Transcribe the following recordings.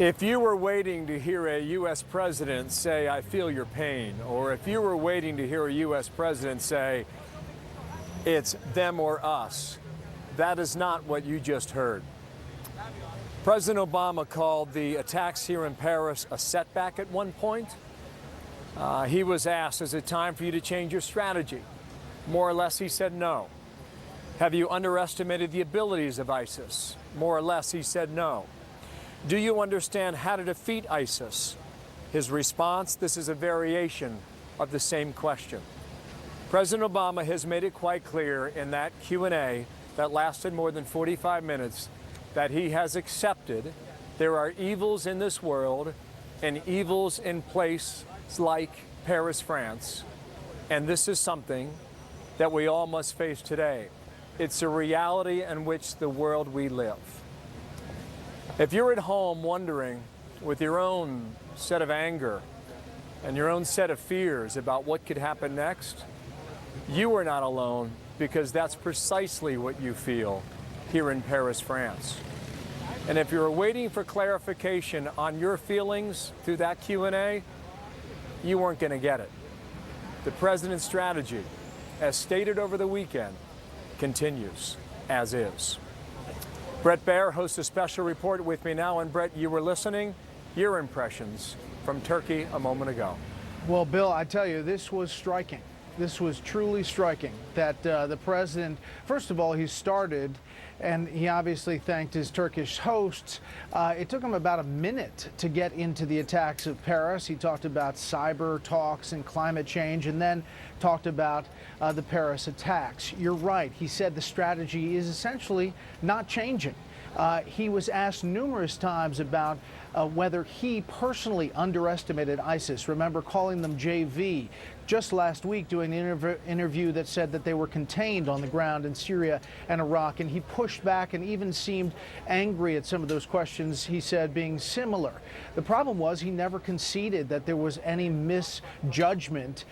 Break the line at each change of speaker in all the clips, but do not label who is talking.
If you were waiting to hear a U.S. president say, "I feel your pain," or if you were waiting to hear a U.S. president say, "It's them or us," that is not what you just heard. President Obama called the attacks here in Paris a setback at one point. He was asked, "Is it time for you to change your strategy?" More or less, he said no. "Have you underestimated the abilities of ISIS?" More or less, he said no. "Do you understand how to defeat ISIS?" His response: "This is a variation of the same question." President Obama has made it quite clear in that Q&A that lasted more than 45 minutes that he has accepted there are evils in this world and evils in places like Paris, France, and this is something that we all must face today. It's a reality in which the world we live. If you're at home wondering with your own set of anger and your own set of fears about what could happen next, you are not alone, because that's precisely what you feel here in Paris, France. And if you're waiting for clarification on your feelings through that Q&A, you weren't going to get it. The president's strategy, as stated over the weekend, continues as is. Brett Baer hosts a special report with me now. And Brett, you were listening. Your impressions from Turkey a moment ago.
Well, Bill, I tell you, this was striking. This was truly striking that the president, first of all, he started, and he obviously thanked his Turkish hosts. It took him about a minute to get into the attacks of Paris. He talked about cyber talks and climate change, and then talked about the Paris attacks. You're right. He said the strategy is essentially not changing. He was asked numerous times about whether he personally underestimated ISIS. Remember calling them JV. Just last week doing an interview that said that they were contained on the ground in Syria and Iraq, and he pushed back and even seemed angry at some of those questions, he said, being similar. The problem was he never conceded that there was any misjudgment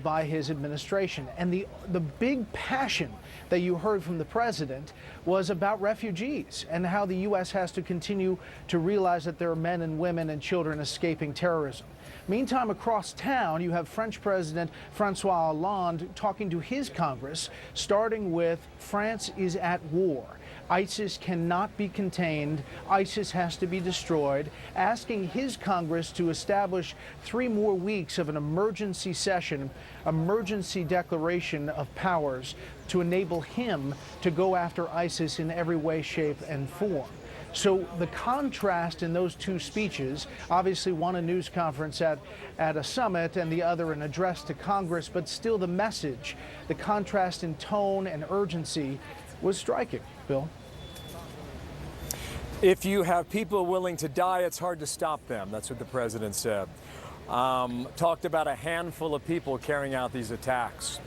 by his administration. And the big passion that you heard from the president was about refugees and how the U.S. has to continue to realize that there are men and women and children escaping terrorism. Meantime, across town, you have French President François Hollande talking to his Congress, starting with France is at war. ISIS cannot be contained. ISIS has to be destroyed, asking his Congress to establish 3 more weeks of an emergency session, emergency declaration of powers to enable him to go after ISIS in every way, shape, and form. So the contrast in those two speeches, obviously one a news conference at a summit and the other an address to Congress, but still the message, the contrast in tone and urgency was striking. Bill?
If you have people willing to die, it's hard to stop them. That's what the president said. Talked about a handful of people carrying out these attacks.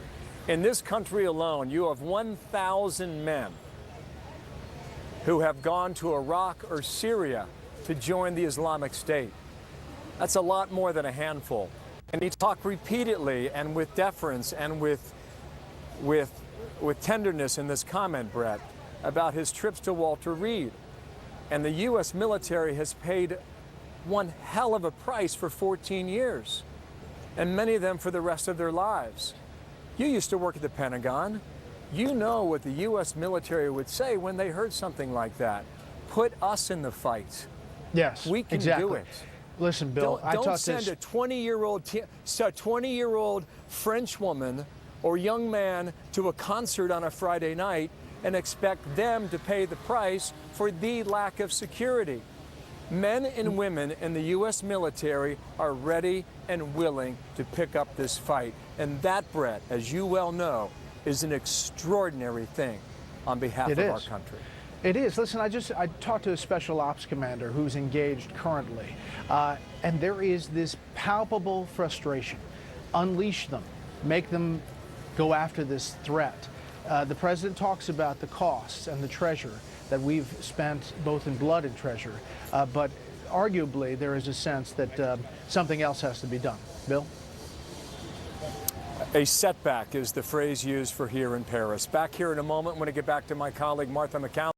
In this country alone, you have 1,000 men who have gone to Iraq or Syria to join the Islamic State. That's a lot more than a handful. And he talked repeatedly and with deference and with tenderness in this comment, Brett, about his trips to Walter Reed. And the U.S. military has paid one hell of a price for 14 years, and many of them for the rest of their lives. You used to work at the Pentagon. You know what the U.S. military would say when they heard something like that. Put us in the fight.
Yes,
we can
exactly.
do it.
Listen, Bill,
don't send a 20-year-old French woman or young man to a concert on a Friday night and expect them to pay the price for the lack of security. Men and women in the U.S. military are ready and willing to pick up this fight. And that, Brett, as you well know, is an extraordinary thing on behalf of our country.
It is. Listen, I talked to a special ops commander who's engaged currently, and there is this palpable frustration. Unleash them. Make them go after this threat. The president talks about the costs and the treasure that we've spent both in blood and treasure, but arguably there is a sense that something else has to be done. Bill?
A setback is the phrase used for here in Paris. Back here in a moment when I get back to my colleague Martha McCall.